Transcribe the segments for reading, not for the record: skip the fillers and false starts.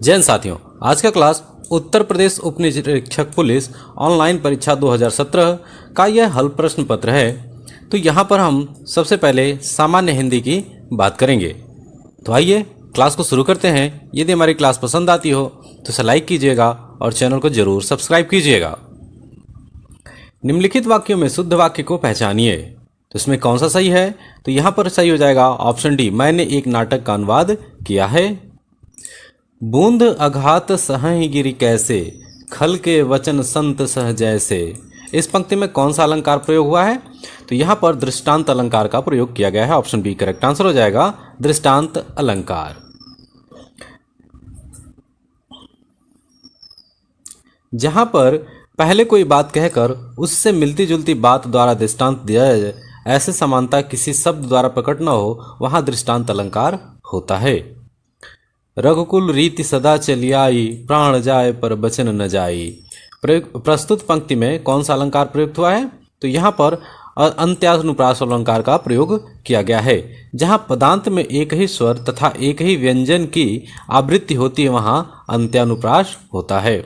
जय हिंद साथियों, आज का क्लास उत्तर प्रदेश उप निरीक्षक पुलिस ऑनलाइन परीक्षा 2017 का यह हल प्रश्न पत्र है। तो यहाँ पर हम सबसे पहले सामान्य हिंदी की बात करेंगे। तो आइए क्लास को शुरू करते हैं। यदि हमारी क्लास पसंद आती हो तो इसे लाइक कीजिएगा और चैनल को जरूर सब्सक्राइब कीजिएगा। निम्नलिखित वाक्यों में शुद्ध वाक्य को पहचानिए। तो इसमें कौन सा सही है? तो यहाँ पर सही हो जाएगा ऑप्शन डी, मैंने एक नाटक का अनुवाद किया है। बूंद अघात सहहि गिरि कैसे, खल के वचन संत सह जैसे। इस पंक्ति में कौन सा अलंकार प्रयोग हुआ है? तो यहाँ पर दृष्टांत अलंकार का प्रयोग किया गया है। ऑप्शन बी करेक्ट आंसर हो जाएगा, दृष्टांत अलंकार। जहां पर पहले कोई बात कहकर उससे मिलती जुलती बात द्वारा दृष्टांत दिया जाए, ऐसे समानता किसी शब्द द्वारा प्रकट न हो, वहां दृष्टांत अलंकार होता है। रघुकुल रीति सदा चली आई, प्राण जाए पर बचन न जाई। प्रस्तुत पंक्ति में कौन सा अलंकार प्रयुक्त हुआ है? तो यहाँ पर अंत्यानुप्रास अलंकार का प्रयोग किया गया है। जहाँ पदांत में एक ही स्वर तथा एक ही व्यंजन की आवृत्ति होती है, वहाँ अंत्यानुप्रास होता है।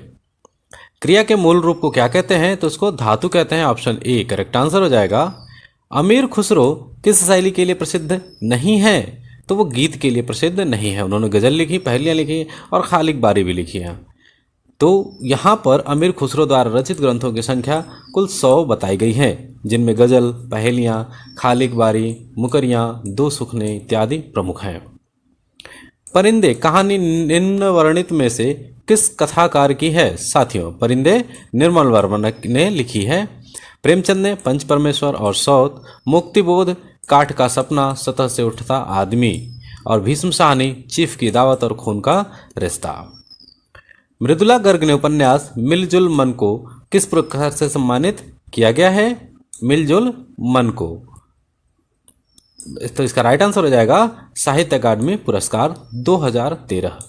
क्रिया के मूल रूप को क्या कहते हैं? तो उसको धातु कहते हैं। ऑप्शन ए करेक्ट आंसर हो जाएगा। अमीर खुसरो किस शैली के लिए प्रसिद्ध नहीं है? तो वो गीत के लिए प्रसिद्ध नहीं है। उन्होंने गज़ल लिखी, पहेलियाँ लिखी और खालिक बारी भी लिखी है। तो यहाँ पर अमीर खुसरो द्वारा रचित ग्रंथों की संख्या कुल 100 बताई गई है, जिनमें गज़ल, पहेलियाँ, खालिक बारी, मुकरियाँ, दो सुखने इत्यादि प्रमुख हैं। परिंदे कहानी निम्न वर्णित में से किस कथाकार की है? साथियों, परिंदे निर्मल वर्मा ने लिखी है। प्रेमचंद ने पंच परमेश्वर और सौत, मुक्तिबोध काठ का सपना, सतह से उठता आदमी और भीष्म शाह ने चीफ की दावत और खून का रिश्ता। मृदुला गर्ग ने उपन्यास मिलजुल मन को किस पुरस्कार से सम्मानित किया गया है? मिलजुल मन को। तो इसका राइट आंसर हो जाएगा साहित्य अकादमी पुरस्कार 2013।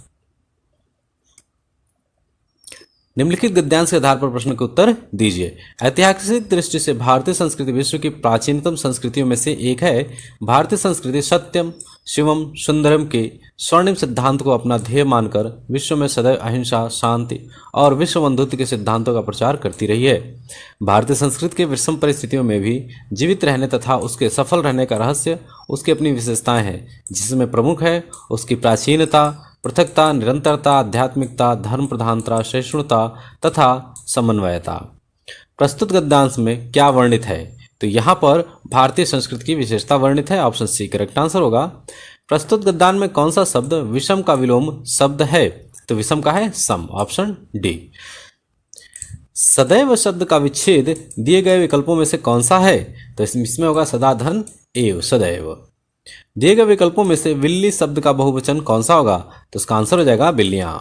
निम्नलिखित गद्यांश के आधार पर प्रश्न के उत्तर दीजिए। ऐतिहासिक दृष्टि से भारतीय संस्कृति विश्व की प्राचीनतम संस्कृतियों में से एक है। भारतीय संस्कृति सत्यम शिवम सुंदरम के स्वर्णिम सिद्धांत को अपना ध्येय मानकर विश्व में सदैव अहिंसा, शांति और विश्व बंधुत्व के सिद्धांतों का प्रचार करती रही है। भारतीय संस्कृति के विषम परिस्थितियों में भी जीवित रहने तथा उसके सफल रहने का रहस्य उसकी अपनी विशेषताएं हैं, जिसमें प्रमुख है उसकी प्राचीनता, पृथकता, निरंतरता, आध्यात्मिकता, धर्म प्रधानता, सहिष्णुता तथा समन्वयता। प्रस्तुत गद्यांश में क्या वर्णित है? तो यहाँ पर भारतीय संस्कृति की विशेषता वर्णित है। ऑप्शन सी करेक्ट आंसर होगा। प्रस्तुत गद्यांश में कौन सा शब्द विषम का विलोम शब्द है? तो विषम का है सम। Option D. सदैव शब्द का विच्छेद दिए गए विकल्पों में से कौन सा है? तो इसमें होगा सदा धन एव सदैव। दिए गए विकल्पों में से बिल्ली शब्द का बहुवचन कौन सा होगा? तो इसका आंसर हो जाएगा बिल्लियां।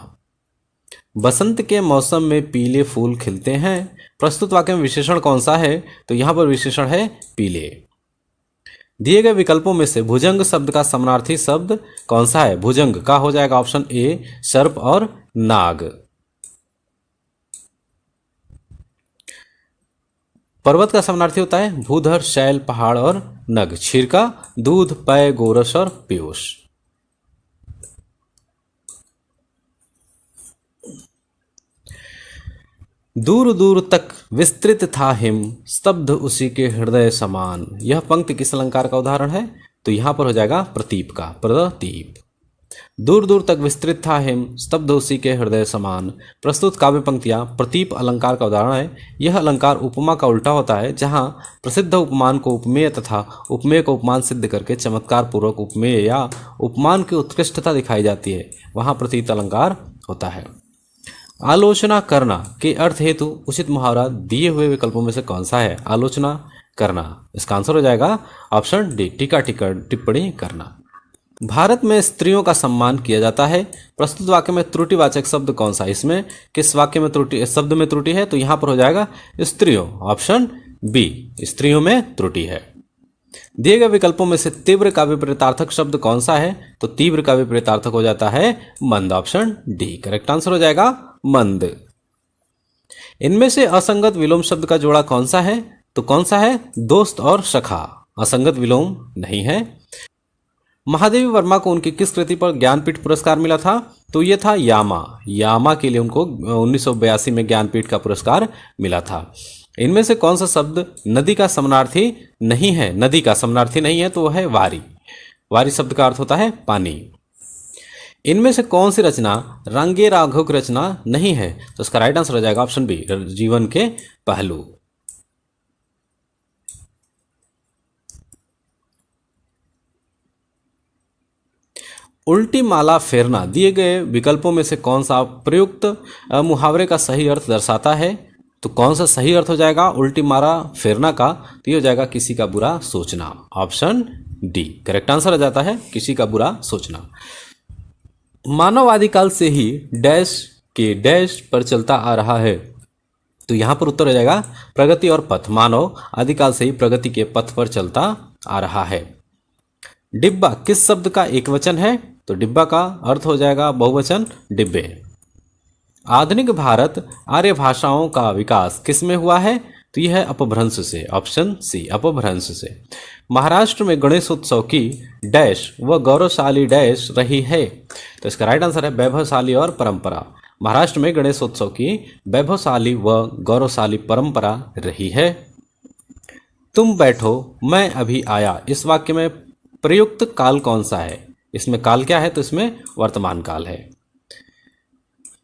बसंत के मौसम में पीले फूल खिलते हैं। प्रस्तुत वाक्य में विशेषण कौन सा है? तो यहां पर विशेषण है पीले। दिए गए विकल्पों में से भुजंग शब्द का समानार्थी शब्द कौन सा है? भुजंग का हो जाएगा ऑप्शन ए सर्प और नाग। पर्वत का समानार्थी होता है भूधर, शैल, पहाड़ और नग। क्षीर का दूध, पेय, गोरस और पीयूष। दूर दूर तक विस्तृत था हिम, स्तब्ध उसी के हृदय समान। यह पंक्ति किस अलंकार का उदाहरण है? तो यहां पर हो जाएगा प्रतीप का, प्रतीप। दूर दूर तक विस्तृत था हिम, स्तब्ध उसी के हृदय समान। प्रस्तुत काव्य पंक्तियां प्रतीप अलंकार का उदाहरण है। यह अलंकार उपमा का उल्टा होता है, जहां प्रसिद्ध उपमान को उपमेय तथा उपमेय को उपमान सिद्ध करके चमत्कार पूर्वक उपमेय या उपमान की उत्कृष्टता दिखाई जाती है, वहां प्रतीत अलंकार होता है। आलोचना करना के अर्थ हेतु उचित मुहावरा दिए हुए विकल्पों में से कौन सा है? आलोचना करना। इसका आंसर हो जाएगा ऑप्शन डी, टीका टिप्पणी करना। भारत में स्त्रियों का सम्मान किया जाता है। प्रस्तुत वाक्य में त्रुटिवाचक शब्द कौन सा? इसमें किस वाक्य में त्रुटि शब्द में त्रुटि है? तो यहां पर हो जाएगा स्त्रियों। ऑप्शन बी, स्त्रियों में त्रुटि है। दिए गए विकल्पों में से तीव्र का विपरीतार्थक शब्द कौन सा है? तो तीव्र का विपरीतार्थक हो जाता है मंद। ऑप्शन डी करेक्ट आंसर हो जाएगा मंद। इनमें से असंगत विलोम शब्द का जोड़ा कौन सा है? तो कौन सा है? दोस्त और सखा। असंगत विलोम नहीं है। महादेवी वर्मा को उनकी किस कृति पर ज्ञानपीठ पुरस्कार मिला था? तो ये था यामा। यामा के लिए उनको 1982 में ज्ञानपीठ का पुरस्कार मिला था। इनमें से कौन सा शब्द नदी का समानार्थी नहीं है? नदी का समानार्थी नहीं है तो वह है वारी। वारी शब्द का अर्थ होता है पानी। इनमें से कौन सी रचना रंगे राघव की रचना नहीं है? तो इसका राइट आंसर हो जाएगा ऑप्शन बी, जीवन के पहलू। उल्टी माला फेरना दिए गए विकल्पों में से कौन सा प्रयुक्त मुहावरे का सही अर्थ दर्शाता है? तो कौन सा सही अर्थ हो जाएगा उल्टी माला फेरना का? तो ये हो जाएगा किसी का बुरा सोचना। ऑप्शन डी करेक्ट आंसर हो जाता है, किसी का बुरा सोचना। मानव आदिकाल से ही डैश के डैश पर चलता आ रहा है। तो यहां पर उत्तर हो जाएगा प्रगति और पथ। मानव आदिकाल से ही प्रगति के पथ पर चलता आ रहा है। डिब्बा किस शब्द का एक वचन है? तो डिब्बा का अर्थ हो जाएगा बहुवचन डिब्बे। आधुनिक भारत आर्य भाषाओं का विकास किस में हुआ है? तो यह है अपभ्रंश से। ऑप्शन सी अपभ्रंश से। महाराष्ट्र में गणेशोत्सव की डैश व गौरवशाली डैश रही है। तो इसका राइट आंसर है वैभवशाली और परंपरा। महाराष्ट्र में गणेशोत्सव की वैभवशाली व गौरवशाली परंपरा रही है। तुम बैठो मैं अभी आया, इस वाक्य में प्रयुक्त काल कौन सा है? इसमें काल क्या है? तो इसमें वर्तमान काल है।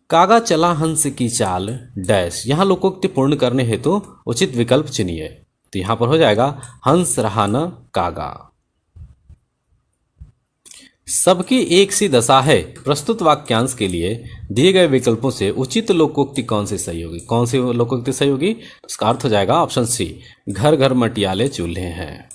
कागा चला हंस की चाल डैश, यहां लोकोक्ति पूर्ण करने हेतु उचित विकल्प चुनिए। तो यहां पर हो जाएगा हंस रहा न कागा। सबकी एक सी दशा है प्रस्तुत वाक्यांश के लिए दिए गए विकल्पों से उचित लोकोक्ति कौन सी सही होगी? कौन सी लोकोक्ति सही होगी? इसका अर्थ हो जाएगा ऑप्शन सी, घर घर मटियाले चूल्हे हैं।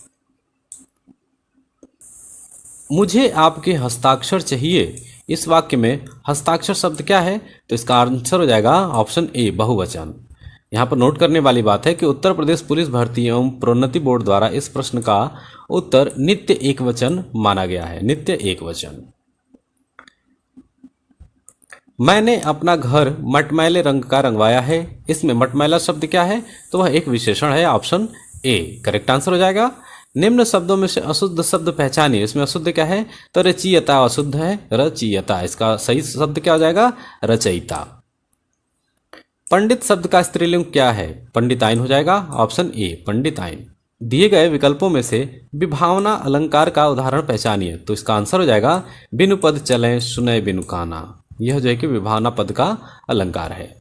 मुझे आपके हस्ताक्षर चाहिए, इस वाक्य में हस्ताक्षर शब्द क्या है? तो इसका आंसर हो जाएगा ऑप्शन ए बहुवचन। यहाँ पर नोट करने वाली बात है कि उत्तर प्रदेश पुलिस भर्ती एवं प्रोन्नति बोर्ड द्वारा इस प्रश्न का उत्तर नित्य एकवचन माना गया है। नित्य एकवचन। मैंने अपना घर मटमैले रंग का रंगवाया है, इसमें मटमैला शब्द क्या है? तो वह एक विशेषण है। ऑप्शन ए करेक्ट आंसर हो जाएगा। निम्न शब्दों में से अशुद्ध शब्द पहचानिए, इसमें अशुद्ध क्या है? तो रचयिता अशुद्ध है, रचयिता। इसका सही शब्द क्या हो जाएगा? रचयिता। पंडित शब्द का स्त्रीलिंग क्या है? पंडिताइन हो जाएगा। ऑप्शन ए पंडिताइन। दिए गए विकल्पों में से विभावना अलंकार का उदाहरण पहचानिए। तो इसका आंसर हो जाएगा बिनु पद चले सुनय बिनु काना। यह जो है कि विभावना पद का अलंकार है।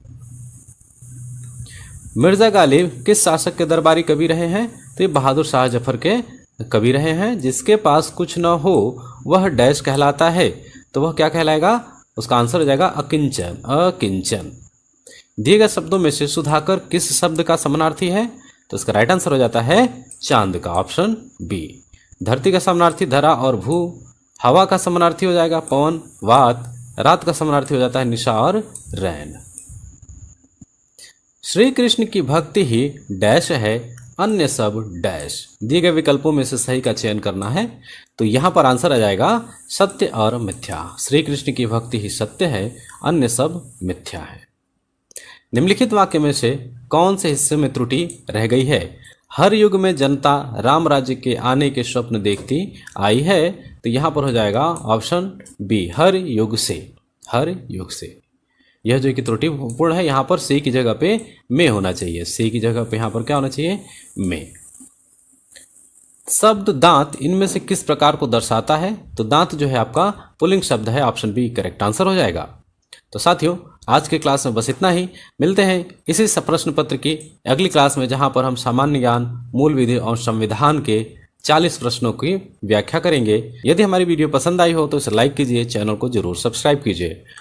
मिर्जा गालिब किस शासक के दरबारी कवि रहे हैं? तो ये बहादुर शाह जफर के कवि रहे हैं। जिसके पास कुछ न हो वह डैश कहलाता है। तो वह क्या कहलाएगा? उसका आंसर हो जाएगा अकिंचन। अकिंचन। दिए गए शब्दों में से सुधाकर किस शब्द का समानार्थी है? तो इसका राइट आंसर हो जाता है चांद का। Option B. धरती का समानार्थी धरा और भू। हवा का समानार्थी हो जाएगा पवन, वात। रात का समानार्थी हो जाता है निशा और रैन। श्री कृष्ण की भक्ति ही डैश है, अन्य सब डैश। दिए गए विकल्पों में से सही का चयन करना है। तो यहां पर आंसर आ जाएगा सत्य और मिथ्या। श्री कृष्ण की भक्ति ही सत्य है, अन्य सब मिथ्या है। निम्नलिखित वाक्य में से कौन से हिस्से में त्रुटि रह गई है? हर युग में जनता राम राज्य के आने के स्वप्न देखती आई है। तो यहां पर हो जाएगा ऑप्शन बी, हर युग से। हर युग से। यह जो कि त्रुटिपूर्ण है, यहां पर सी की जगह पे में होना चाहिए। सी की जगह पे यहां पर क्या होना चाहिए? में। शब्द दांत इनमें से किस प्रकार को दर्शाता है? तो दांत जो है आपका पुल्लिंग शब्द है। ऑप्शन बी करेक्ट आंसर हो जाएगा। तो साथियों आज के क्लास में बस इतना ही। मिलते हैं इसी प्रश्न पत्र की अगली क्लास में, जहां पर हम सामान्य ज्ञान, मूल विधि और संविधान के 40 प्रश्नों की व्याख्या करेंगे। यदि हमारी वीडियो पसंद आई हो तो इसे लाइक कीजिए, चैनल को जरूर सब्सक्राइब कीजिए